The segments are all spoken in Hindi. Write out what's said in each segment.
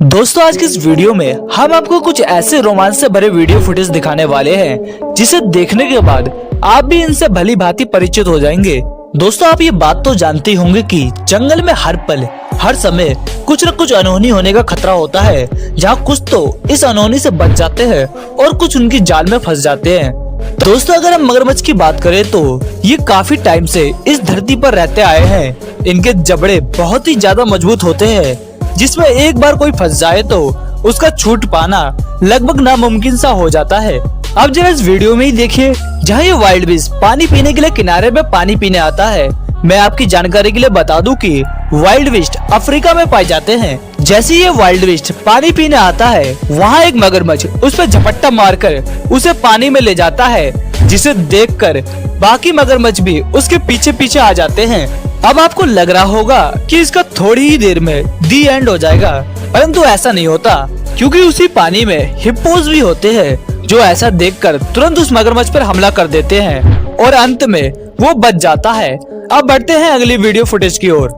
दोस्तों आज की इस वीडियो में हम आपको कुछ ऐसे रोमांच से भरे वीडियो फुटेज दिखाने वाले हैं जिसे देखने के बाद आप भी इनसे भली भांति परिचित हो जाएंगे। दोस्तों आप ये बात तो जानते होंगे कि जंगल में हर पल हर समय कुछ न कुछ अनहोनी होने का खतरा होता है, जहाँ कुछ तो इस अनहोनी से बच जाते हैं और कुछ उनकी जाल में फंस जाते हैं। दोस्तों अगर हम मगरमच्छ की बात करें तो ये काफी टाइम से इस धरती पर रहते आए हैं। इनके जबड़े बहुत ही ज्यादा मजबूत होते हैं, जिसमें एक बार कोई फंस जाए तो उसका छूट पाना लगभग नामुमकिन सा हो जाता है। अब जरा इस वीडियो में ही देखिए, जहाँ ये वाइल्ड बीस्ट पानी पीने के लिए किनारे पे पानी पीने आता है। मैं आपकी जानकारी के लिए बता दूं कि वाइल्ड बीस्ट अफ्रीका में पाए जाते हैं। जैसे ये वाइल्ड बीस्ट पानी पीने आता है, वहाँ एक मगरमच्छ उस पर झपट्टा मारकर उसे पानी में ले जाता है, जिसे देखकर बाकी मगरमच्छ भी उसके पीछे पीछे आ जाते हैं। अब आपको लग रहा होगा कि इसका थोड़ी ही देर में दी एंड हो जाएगा, परंतु ऐसा नहीं होता, क्योंकि उसी पानी में हिप्पोज भी होते हैं जो ऐसा देखकर तुरंत उस मगरमच्छ पर हमला कर देते हैं और अंत में वो बच जाता है। अब बढ़ते हैं अगली वीडियो फुटेज की ओर,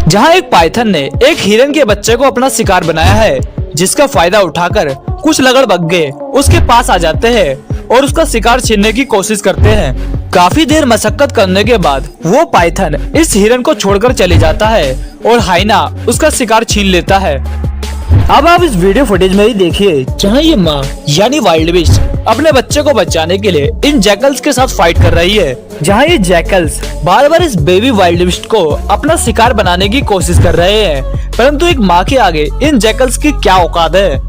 जहां एक पाइथन ने एक हिरन के बच्चे को अपना शिकार बनाया है, जिसका फायदा उठाकर कुछ लगड़बग्गे उसके पास आ जाते हैं और उसका शिकार छीनने की कोशिश करते हैं। काफी देर मशक्कत करने के बाद वो पाइथन इस हिरन को छोड़कर चले जाता है और हाइना उसका शिकार छीन लेता है। अब आप इस वीडियो फुटेज में ही देखिए, जहाँ ये माँ यानी वाइल्ड बीस्ट अपने बच्चे को बचाने के लिए इन जैकल्स के साथ फाइट कर रही है, जहाँ ये जैकल्स बार बार इस बेबी वाइल्ड बीस्ट को अपना शिकार बनाने की कोशिश कर रहे हैं, परंतु एक माँ के आगे इन जैकल्स की क्या औकात है।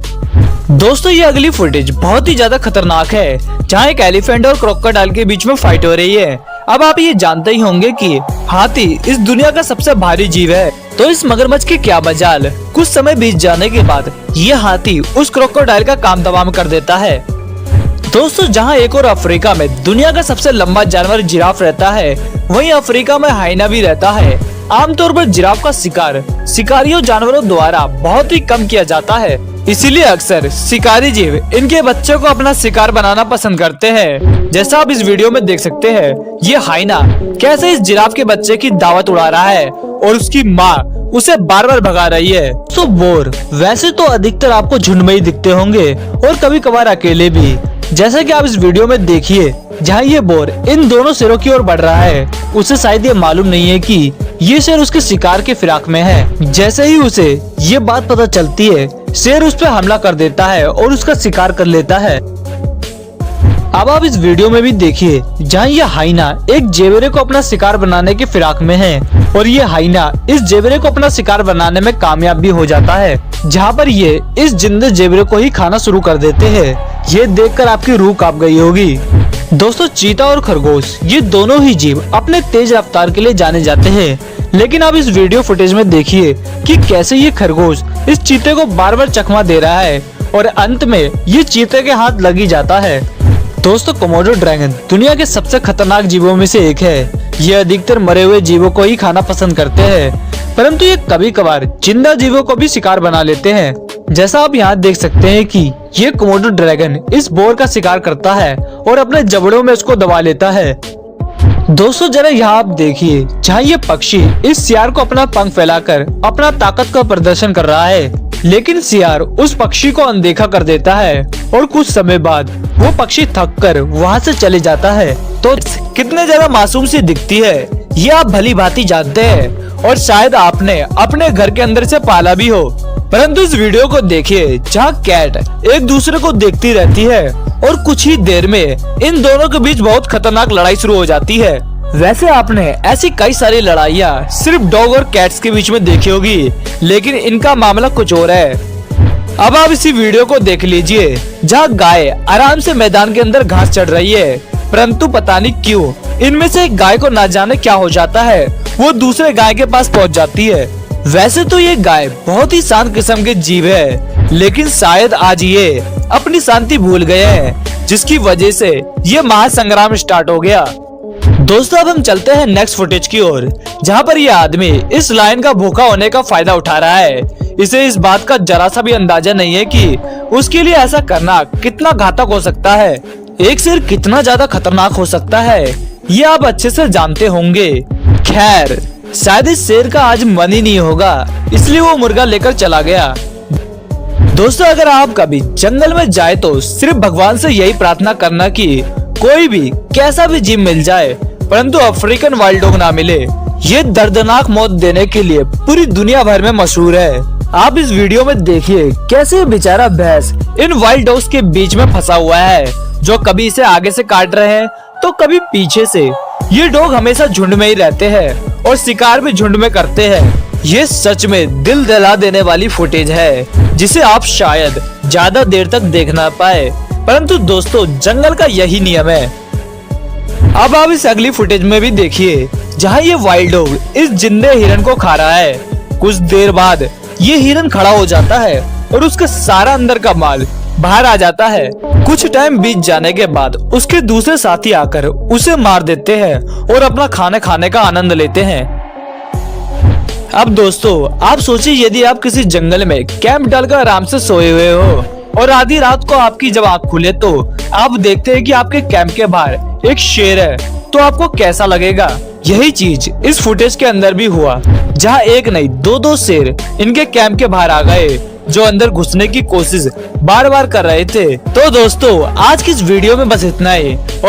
दोस्तों ये अगली फुटेज बहुत ही ज्यादा खतरनाक है, जहाँ एक एलिफेंट और क्रोकोडाइल के बीच में फाइट हो रही है। अब आप ये जानते ही होंगे कि हाथी इस दुनिया का सबसे भारी जीव है, तो इस मगरमच्छ की क्या मजाल, कुछ समय बीत जाने के बाद ये हाथी उस क्रोकोडाइल का काम तमाम कर देता है। दोस्तों जहाँ एक और अफ्रीका में दुनिया का सबसे लंबा जानवर जिराफ रहता है, वहीं अफ्रीका में हाइना भी रहता है। आमतौर पर जिराफ का शिकार शिकारियों जानवरों द्वारा बहुत ही कम किया जाता है, इसीलिए अक्सर शिकारी जीव इनके बच्चों को अपना शिकार बनाना पसंद करते हैं। जैसा आप इस वीडियो में देख सकते हैं, ये हाइना कैसे इस जिराफ के बच्चे की दावत उड़ा रहा है और उसकी माँ उसे बार बार भगा रही है। तो बोर वैसे तो अधिकतर आपको झुंड में ही दिखते होंगे और कभी कभार अकेले भी, जैसा कि आप इस वीडियो में देखिए, जहाँ ये बोर इन दोनों शेरों की ओर बढ़ रहा है। उसे शायद ये मालूम नहीं है कि ये शेर उसके शिकार के फिराक में है। जैसे ही उसे ये बात पता चलती है, शेर उस पर हमला कर देता है और उसका शिकार कर लेता है। अब आप इस वीडियो में भी देखिए, जहाँ ये हाइना एक जेबरे को अपना शिकार बनाने के फिराक में है और ये हाइना इस जेबरे को अपना शिकार बनाने में कामयाब भी हो जाता है, जहाँ पर ये इस जिंदे जेबरे को ही खाना शुरू कर देते हैं। ये देखकर आपकी रूह कांप गई होगी। दोस्तों चीता और खरगोश ये दोनों ही जीव अपने तेज रफ्तार के लिए जाने जाते हैं, लेकिन आप इस वीडियो फुटेज में देखिए कि कैसे ये खरगोश इस चीते को बार बार चकमा दे रहा है और अंत में ये चीते के हाथ लग ही जाता है। दोस्तों कोमोडो ड्रैगन दुनिया के सबसे खतरनाक जीवों में से एक है। ये अधिकतर मरे हुए जीवों को ही खाना पसंद करते हैं, परंतु ये कभी कभार जिंदा जीवों को भी शिकार बना लेते हैं। जैसा आप यहाँ देख सकते हैं कि ये कोमोडो ड्रैगन इस बोर का शिकार करता है और अपने जबड़ों में उसको दबा लेता है। दोस्तों जरा यहाँ आप देखिए, जहाँ ये पक्षी इस सियार को अपना पंख फैलाकर अपना ताकत का प्रदर्शन कर रहा है, लेकिन सियार उस पक्षी को अनदेखा कर देता है और कुछ समय बाद वो पक्षी थक कर वहाँ से चले जाता है। तो कितने ज्यादा मासूम सी दिखती है ये आप भली भांति जानते हैं और शायद आपने अपने घर के अंदर से पाला भी हो, परंतु इस वीडियो को देखिए, जहाँ कैट एक दूसरे को देखती रहती है और कुछ ही देर में इन दोनों के बीच बहुत खतरनाक लड़ाई शुरू हो जाती है। वैसे आपने ऐसी कई सारी लड़ाइयाँ सिर्फ डॉग और कैट्स के बीच में देखी होगी, लेकिन इनका मामला कुछ और है। अब आप इसी वीडियो को देख लीजिए, जहाँ गाय आराम से मैदान के अंदर घास चढ़ रही है, परंतु पता नहीं क्यों इनमें से एक गाय को ना जाने क्या हो जाता है, वो दूसरे गाय के पास पहुँच जाती है। वैसे तो ये गाय बहुत ही शांत किस्म के जीव है, लेकिन शायद आज ये अपनी शांति भूल गए हैं, जिसकी वजह से ये महासंग्राम स्टार्ट हो गया। दोस्तों अब हम चलते हैं नेक्स्ट फुटेज की ओर, जहाँ पर ये आदमी इस लायन का भूखा होने का फायदा उठा रहा है। इसे इस बात का जरा सा भी अंदाजा नहीं है कि उसके लिए ऐसा करना कितना घातक हो सकता है। एक शेर कितना ज्यादा खतरनाक हो सकता है ये आप अच्छे से जानते होंगे। खैर शायद इस शेर का आज मन ही नहीं होगा, इसलिए वो मुर्गा लेकर चला गया। दोस्तों अगर आप कभी जंगल में जाए तो सिर्फ भगवान से यही प्रार्थना करना कि कोई भी कैसा भी जीव मिल जाए परंतु अफ्रीकन वाइल्ड डॉग ना मिले। ये दर्दनाक मौत देने के लिए पूरी दुनिया भर में मशहूर है। आप इस वीडियो में देखिए कैसे बेचारा भैंस इन वाइल्ड डॉग्स के बीच में फंसा हुआ है, जो कभी इसे आगे से काट रहे हैं तो कभी पीछे से। ये डॉग हमेशा झुंड में ही रहते हैं और शिकार भी झुंड में करते हैं। ये सच में दिल दहला देने वाली फुटेज है जिसे आप शायद ज्यादा देर तक देख ना पाए, परंतु दोस्तों जंगल का यही नियम है। अब आप इस अगली फुटेज में भी देखिए जहां ये वाइल्ड डॉग इस जिंदे हिरन को खा रहा है। कुछ देर बाद ये हिरन खड़ा हो जाता है और उसका सारा अंदर का माल बाहर आ जाता है। कुछ टाइम बीत जाने के बाद उसके दूसरे साथी आकर उसे मार देते हैं और अपना खाना खाने का आनंद लेते हैं। अब दोस्तों आप सोचिए यदि आप किसी जंगल में कैंप डालकर आराम से सोए हुए हो और आधी रात को आपकी जब आँख खुले तो आप देखते हैं कि आपके कैंप के बाहर एक शेर है, तो आपको कैसा लगेगा? यही चीज इस फुटेज के अंदर भी हुआ, जहां एक नहीं दो शेर इनके कैंप के बाहर आ गए जो अंदर घुसने की कोशिश बार बार कर रहे थे। तो दोस्तों आज की इस वीडियो में बस इतना ही और